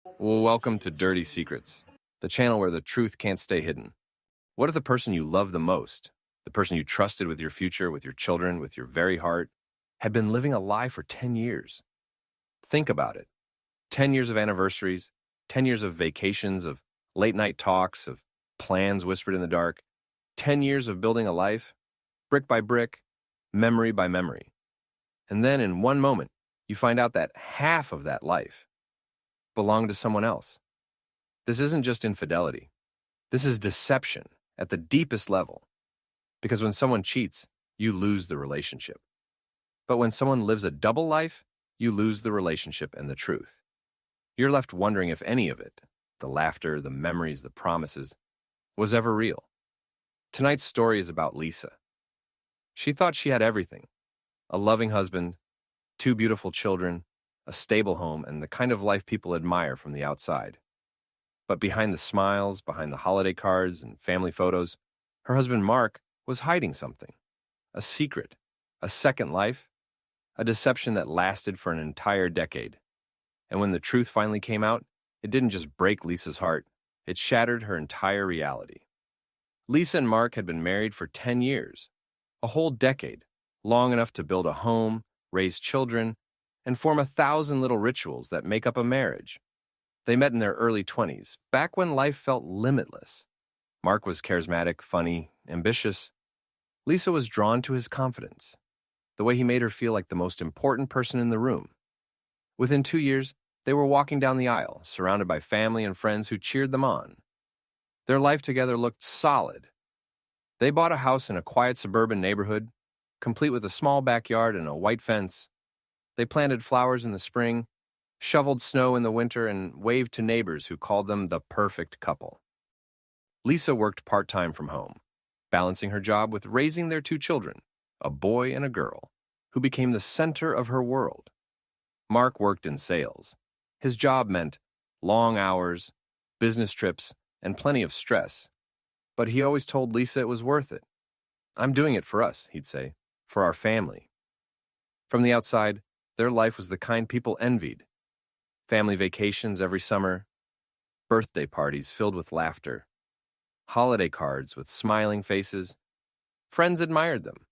Well, welcome to Dirty Secrets, the channel where the truth can't stay hidden. What if the person you love the most, the person you trusted with your future, with your children, with your very heart, had been living a lie for 10 years? Think about it. 10 years of anniversaries, 10 years of vacations, of late night talks, of plans whispered in the dark, 10 years of building a life, brick by brick, memory by memory. And then in one moment, you find out that half of that life belonged to someone else. This isn't just infidelity. This is deception at the deepest level. Because when someone cheats, you lose the relationship. But when someone lives a double life, you lose the relationship and the truth. You're left wondering if any of it, the laughter, the memories, the promises, was ever real. Tonight's story is about Lisa. She thought she had everything: a loving husband, two beautiful children, a stable home, and the kind of life people admire from the outside. But behind the smiles, behind the holiday cards and family photos, her husband Mark was hiding something. A secret, a second life, a deception that lasted for an entire decade. And when the truth finally came out, it didn't just break Lisa's heart, it shattered her entire reality. Lisa and Mark had been married for 10 years, a whole decade, long enough to build a home, raise children, and form 1,000 little rituals that make up a marriage. They met in their early 20s, back when life felt limitless. Mark was charismatic, funny, ambitious. Lisa was drawn to his confidence, the way he made her feel like the most important person in the room. Within 2 years, they were walking down the aisle, surrounded by family and friends who cheered them on. Their life together looked solid. They bought a house in a quiet suburban neighborhood, complete with a small backyard and a white fence. They planted flowers in the spring, shoveled snow in the winter, and waved to neighbors who called them the perfect couple. Lisa worked part-time from home, balancing her job with raising their two children, a boy and a girl, who became the center of her world. Mark worked in sales. His job meant long hours, business trips, and plenty of stress. But he always told Lisa it was worth it. "I'm doing it for us," he'd say, "for our family." From the outside, their life was the kind people envied. Family vacations every summer, birthday parties filled with laughter, holiday cards with smiling faces. Friends admired them.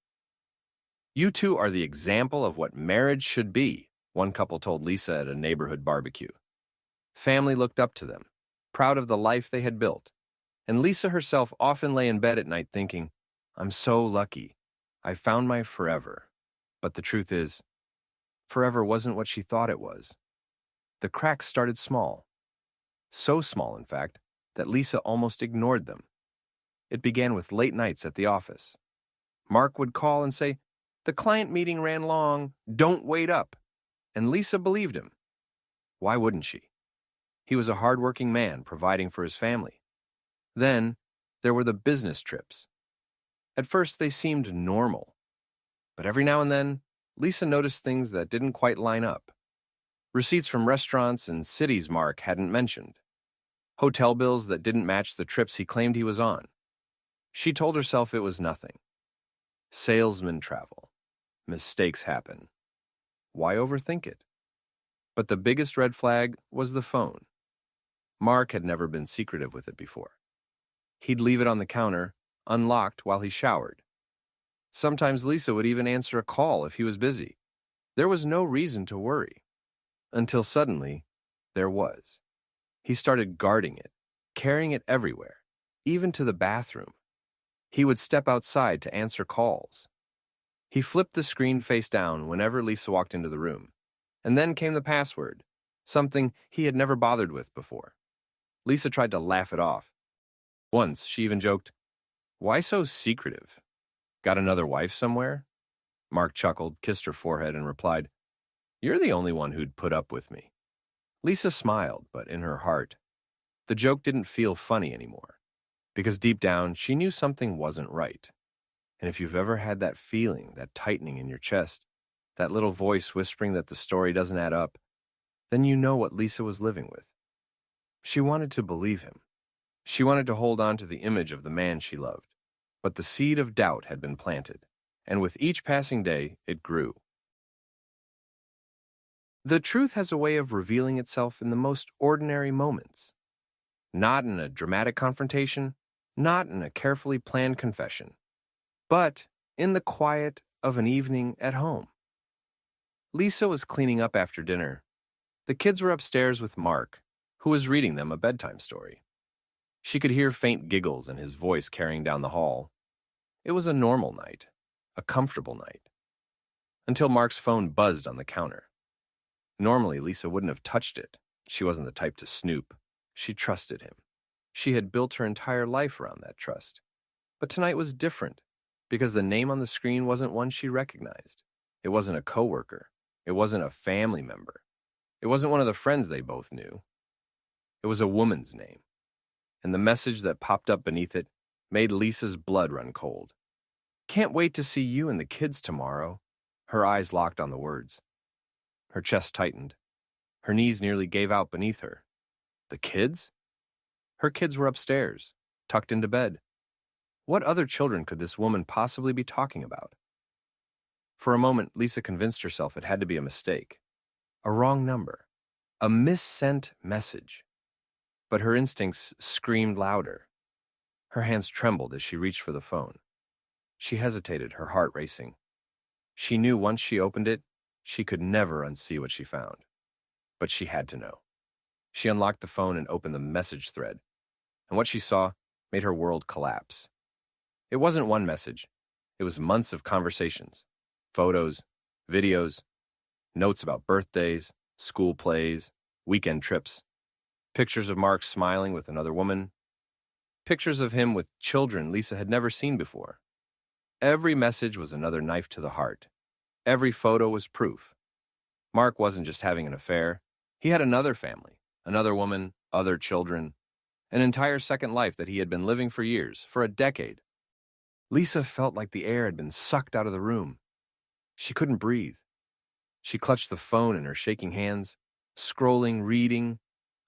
"You two are the example of what marriage should be," one couple told Lisa at a neighborhood barbecue. Family looked up to them, proud of the life they had built. And Lisa herself often lay in bed at night thinking, "I'm so lucky. I found my forever." But the truth is, forever wasn't what she thought it was. The cracks started small. So small, in fact, that Lisa almost ignored them. It began with late nights at the office. Mark would call and say, "The client meeting ran long. Don't wait up." And Lisa believed him. Why wouldn't she? He was a hardworking man providing for his family. Then there were the business trips. At first they seemed normal. But every now and then, Lisa noticed things that didn't quite line up. Receipts from restaurants and cities Mark hadn't mentioned. Hotel bills that didn't match the trips he claimed he was on. She told herself it was nothing. Salesmen travel. Mistakes happen. Why overthink it? But the biggest red flag was the phone. Mark had never been secretive with it before. He'd leave it on the counter, unlocked while he showered. Sometimes Lisa would even answer a call if he was busy. There was no reason to worry. Until suddenly, there was. He started guarding it, carrying it everywhere, even to the bathroom. He would step outside to answer calls. He flipped the screen face down whenever Lisa walked into the room. And then came the password, something he had never bothered with before. Lisa tried to laugh it off. Once, she even joked, "Why so secretive? Got another wife somewhere?" Mark chuckled, kissed her forehead, and replied, "You're the only one who'd put up with me." Lisa smiled, but in her heart, the joke didn't feel funny anymore, because deep down, she knew something wasn't right. And if you've ever had that feeling, that tightening in your chest, that little voice whispering that the story doesn't add up, then you know what Lisa was living with. She wanted to believe him. She wanted to hold on to the image of the man she loved. But the seed of doubt had been planted, and with each passing day, it grew. The truth has a way of revealing itself in the most ordinary moments, not in a dramatic confrontation, not in a carefully planned confession, but in the quiet of an evening at home. Lisa was cleaning up after dinner. The kids were upstairs with Mark, who was reading them a bedtime story. She could hear faint giggles and his voice carrying down the hall. It was a normal night, a comfortable night, until Mark's phone buzzed on the counter. Normally, Lisa wouldn't have touched it. She wasn't the type to snoop. She trusted him. She had built her entire life around that trust. But tonight was different, because the name on the screen wasn't one she recognized. It wasn't a coworker. It wasn't a family member. It wasn't one of the friends they both knew. It was a woman's name. And the message that popped up beneath it made Lisa's blood run cold. "Can't wait to see you and the kids tomorrow." Her eyes locked on the words. Her chest tightened. Her knees nearly gave out beneath her. The kids? Her kids were upstairs, tucked into bed. What other children could this woman possibly be talking about? For a moment, Lisa convinced herself it had to be a mistake, a wrong number, a missent message. But her instincts screamed louder. Her hands trembled as she reached for the phone. She hesitated, her heart racing. She knew once she opened it, she could never unsee what she found. But she had to know. She unlocked the phone and opened the message thread, and what she saw made her world collapse. It wasn't one message. It was months of conversations, photos, videos, notes about birthdays, school plays, weekend trips, pictures of Mark smiling with another woman, pictures of him with children Lisa had never seen before. Every message was another knife to the heart. Every photo was proof. Mark wasn't just having an affair. He had another family, another woman, other children, an entire second life that he had been living for years, for a decade. Lisa felt like the air had been sucked out of the room. She couldn't breathe. She clutched the phone in her shaking hands, scrolling, reading,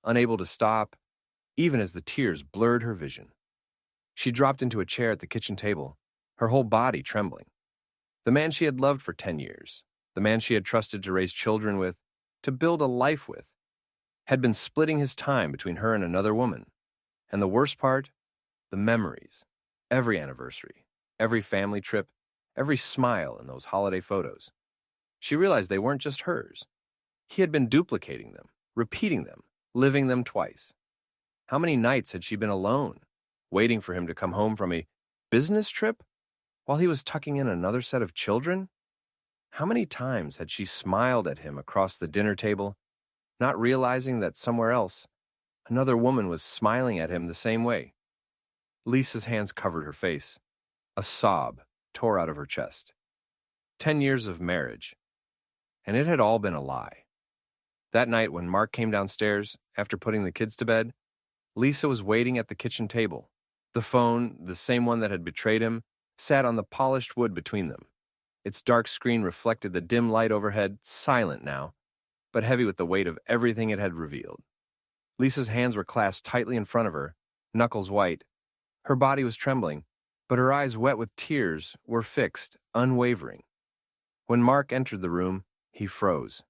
unable to stop, even as the tears blurred her vision. She dropped into a chair at the kitchen table, her whole body trembling. The man she had loved for 10 years, the man she had trusted to raise children with, to build a life with, had been splitting his time between her and another woman. And the worst part? The memories. Every anniversary, every family trip, every smile in those holiday photos. She realized they weren't just hers. He had been duplicating them, repeating them, living them twice. How many nights had she been alone, waiting for him to come home from a business trip while he was tucking in another set of children? How many times had she smiled at him across the dinner table, not realizing that somewhere else, another woman was smiling at him the same way? Lisa's hands covered her face. A sob tore out of her chest. 10 years of marriage, and it had all been a lie. That night when Mark came downstairs after putting the kids to bed, Lisa was waiting at the kitchen table. The phone, the same one that had betrayed him, sat on the polished wood between them. Its dark screen reflected the dim light overhead, silent now, but heavy with the weight of everything it had revealed. Lisa's hands were clasped tightly in front of her, knuckles white. Her body was trembling, but her eyes, wet with tears, were fixed, unwavering. When Mark entered the room, he froze.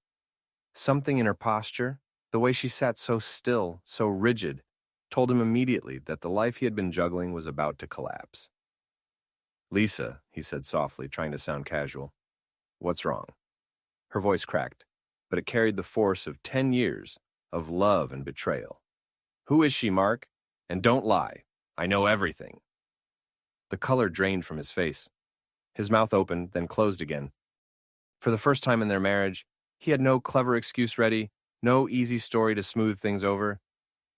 Something in her posture, the way she sat so still, so rigid, told him immediately that the life he had been juggling was about to collapse. "Lisa," he said softly, trying to sound casual. "What's wrong?" Her voice cracked, but it carried the force of 10 years of love and betrayal. "Who is she, Mark? And don't lie. I know everything." The color drained from his face. His mouth opened, then closed again. For the first time in their marriage, he had no clever excuse ready, no easy story to smooth things over.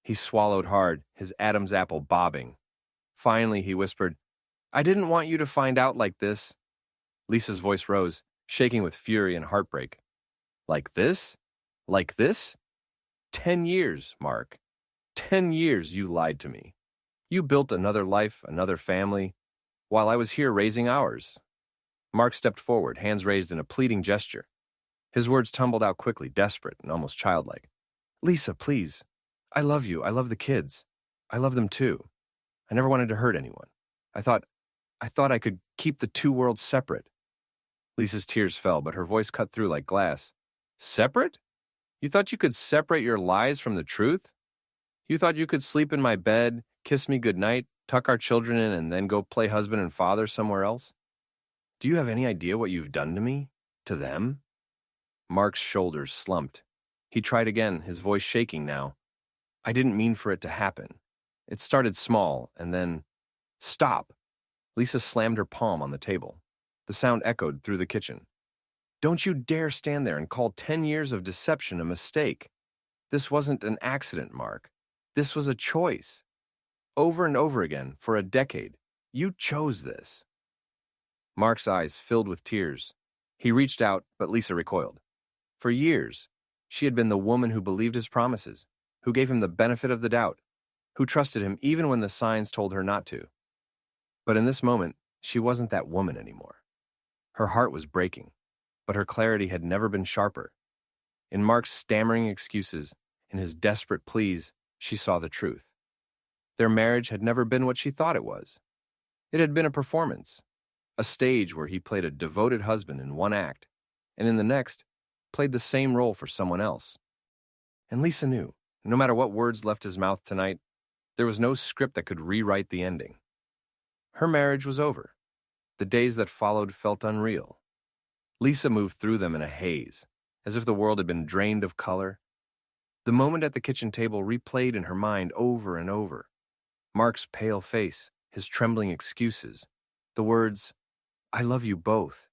He swallowed hard, his Adam's apple bobbing. Finally, he whispered, "I didn't want you to find out like this." Lisa's voice rose, shaking with fury and heartbreak. "Like this? Like this? 10 years, Mark. 10 years you lied to me. You built another life, another family, while I was here raising ours." Mark stepped forward, hands raised in a pleading gesture. His words tumbled out quickly, desperate and almost childlike. "Lisa, please. I love you. I love the kids. I love them too. I never wanted to hurt anyone. I thought I could keep the two worlds separate." Lisa's tears fell, but her voice cut through like glass. "Separate? You thought you could separate your lies from the truth? You thought you could sleep in my bed, kiss me goodnight, tuck our children in, and then go play husband and father somewhere else? Do you have any idea what you've done to me? To them? Mark's shoulders slumped. He tried again, his voice shaking now. I didn't mean for it to happen. It started small, and then... Stop! Lisa slammed her palm on the table. The sound echoed through the kitchen. Don't you dare stand there and call 10 years of deception a mistake. This wasn't an accident, Mark. This was a choice. Over and over again, for a decade, you chose this. Mark's eyes filled with tears. He reached out, but Lisa recoiled. For years, she had been the woman who believed his promises, who gave him the benefit of the doubt, who trusted him even when the signs told her not to. But in this moment, she wasn't that woman anymore. Her heart was breaking, but her clarity had never been sharper. In Mark's stammering excuses, in his desperate pleas, she saw the truth. Their marriage had never been what she thought it was. It had been a performance, a stage where he played a devoted husband in one act, and in the next, played the same role for someone else. And Lisa knew, no matter what words left his mouth tonight, there was no script that could rewrite the ending. Her marriage was over. The days that followed felt unreal. Lisa moved through them in a haze, as if the world had been drained of color. The moment at the kitchen table replayed in her mind over and over. Mark's pale face, his trembling excuses, the words, I love you both,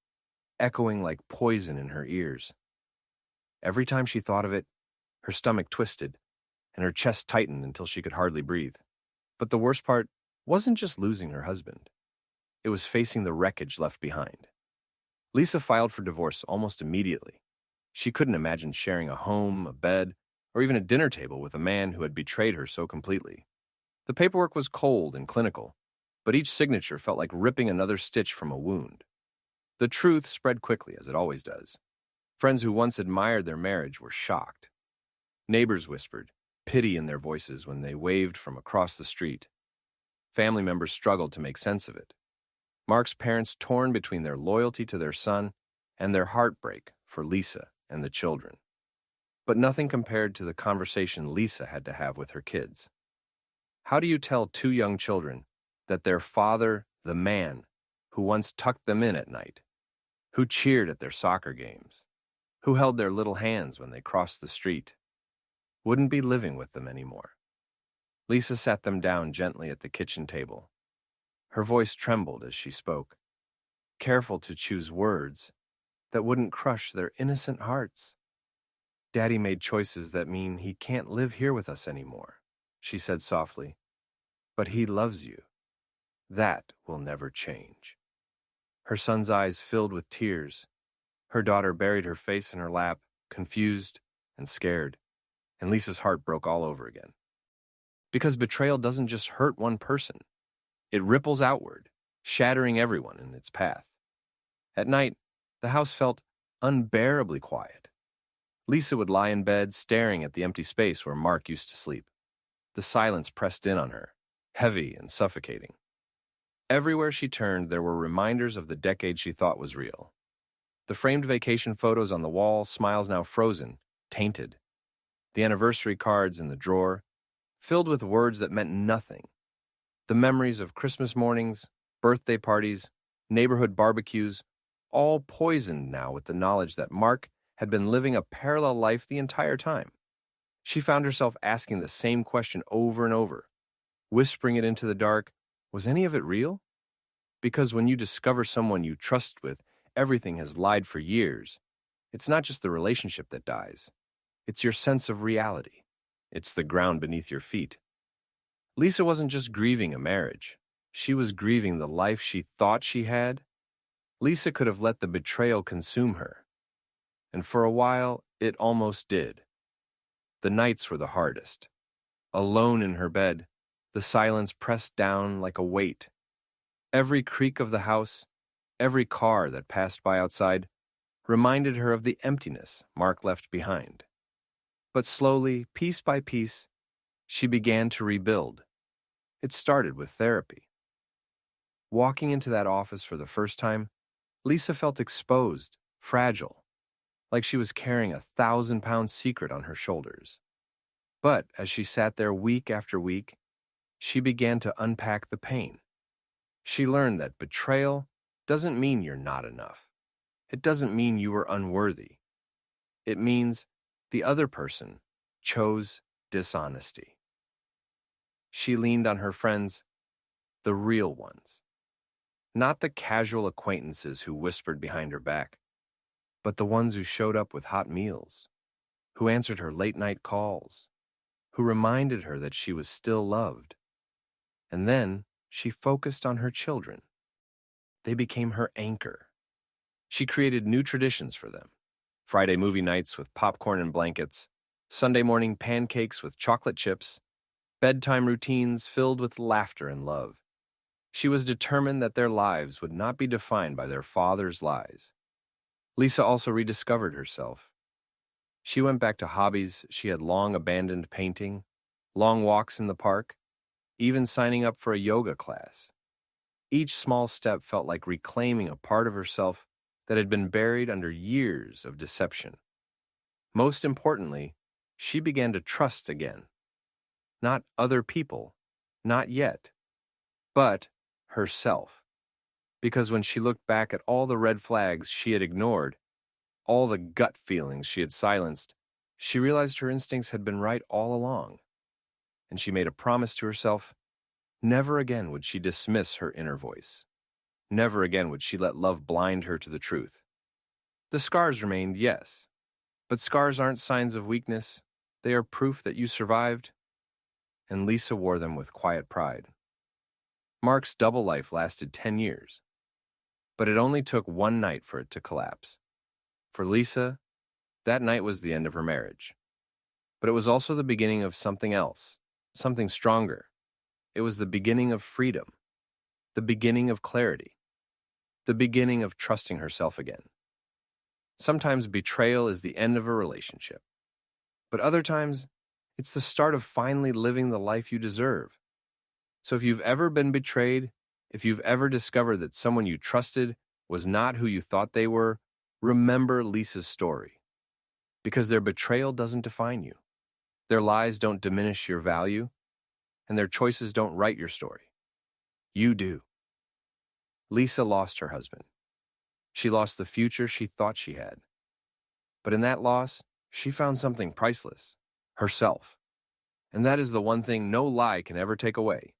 echoing like poison in her ears. Every time she thought of it, her stomach twisted, and her chest tightened until she could hardly breathe. But the worst part wasn't just losing her husband. It was facing the wreckage left behind. Lisa filed for divorce almost immediately. She couldn't imagine sharing a home, a bed, or even a dinner table with a man who had betrayed her so completely. The paperwork was cold and clinical, but each signature felt like ripping another stitch from a wound. The truth spread quickly, as it always does. Friends who once admired their marriage were shocked. Neighbors whispered, pity in their voices when they waved from across the street. Family members struggled to make sense of it. Mark's parents torn between their loyalty to their son and their heartbreak for Lisa and the children. But nothing compared to the conversation Lisa had to have with her kids. How do you tell two young children that their father, the man who once tucked them in at night, who cheered at their soccer games, who held their little hands when they crossed the street, wouldn't be living with them anymore? Lisa sat them down gently at the kitchen table. Her voice trembled as she spoke, careful to choose words that wouldn't crush their innocent hearts. Daddy made choices that mean he can't live here with us anymore, she said softly. But he loves you. That will never change. Her son's eyes filled with tears. Her daughter buried her face in her lap, confused and scared, and Lisa's heart broke all over again. Because betrayal doesn't just hurt one person. It ripples outward, shattering everyone in its path. At night, the house felt unbearably quiet. Lisa would lie in bed, staring at the empty space where Mark used to sleep. The silence pressed in on her, heavy and suffocating. Everywhere she turned, there were reminders of the decade she thought was real. The framed vacation photos on the wall, smiles now frozen, tainted. The anniversary cards in the drawer, filled with words that meant nothing. The memories of Christmas mornings, birthday parties, neighborhood barbecues, all poisoned now with the knowledge that Mark had been living a parallel life the entire time. She found herself asking the same question over and over, whispering it into the dark, was any of it real? Because when you discover someone you trust with, everything has lied for years. It's not just the relationship that dies. It's your sense of reality. It's the ground beneath your feet. Lisa wasn't just grieving a marriage. She was grieving the life she thought she had. Lisa could have let the betrayal consume her. And for a while, it almost did. The nights were the hardest. Alone in her bed, the silence pressed down like a weight. Every creak of the house, every car that passed by outside, reminded her of the emptiness Mark left behind. But slowly, piece by piece, she began to rebuild. It started with therapy. Walking into that office for the first time, Lisa felt exposed, fragile, like she was carrying a 1,000-pound secret on her shoulders. But as she sat there week after week, she began to unpack the pain. She learned that betrayal doesn't mean you're not enough. It doesn't mean you were unworthy. It means the other person chose dishonesty. She leaned on her friends, the real ones, not the casual acquaintances who whispered behind her back, but the ones who showed up with hot meals, who answered her late-night calls, who reminded her that she was still loved. And then she focused on her children. They became her anchor. She created new traditions for them: Friday movie nights with popcorn and blankets, Sunday morning pancakes with chocolate chips, bedtime routines filled with laughter and love. She was determined that their lives would not be defined by their father's lies. Lisa also rediscovered herself. She went back to hobbies she had long abandoned: painting, long walks in the park, even signing up for a yoga class. Each small step felt like reclaiming a part of herself that had been buried under years of deception. Most importantly, she began to trust again. Not other people, not yet, but herself. Because when she looked back at all the red flags she had ignored, all the gut feelings she had silenced, she realized her instincts had been right all along. And she made a promise to herself: never again would she dismiss her inner voice. Never again would she let love blind her to the truth. The scars remained, yes, but scars aren't signs of weakness. They are proof that you survived, and Lisa wore them with quiet pride. Mark's double life lasted 10 years, but it only took one night for it to collapse. For Lisa, that night was the end of her marriage. But it was also the beginning of something else, something stronger. It was the beginning of freedom, the beginning of clarity, the beginning of trusting herself again. Sometimes betrayal is the end of a relationship, but other times it's the start of finally living the life you deserve. So if you've ever been betrayed, if you've ever discovered that someone you trusted was not who you thought they were, remember Lisa's story. Because their betrayal doesn't define you. Their lies don't diminish your value, and their choices don't write your story. You do. Lisa lost her husband. She lost the future she thought she had. But in that loss, she found something priceless: herself. And that is the one thing no lie can ever take away.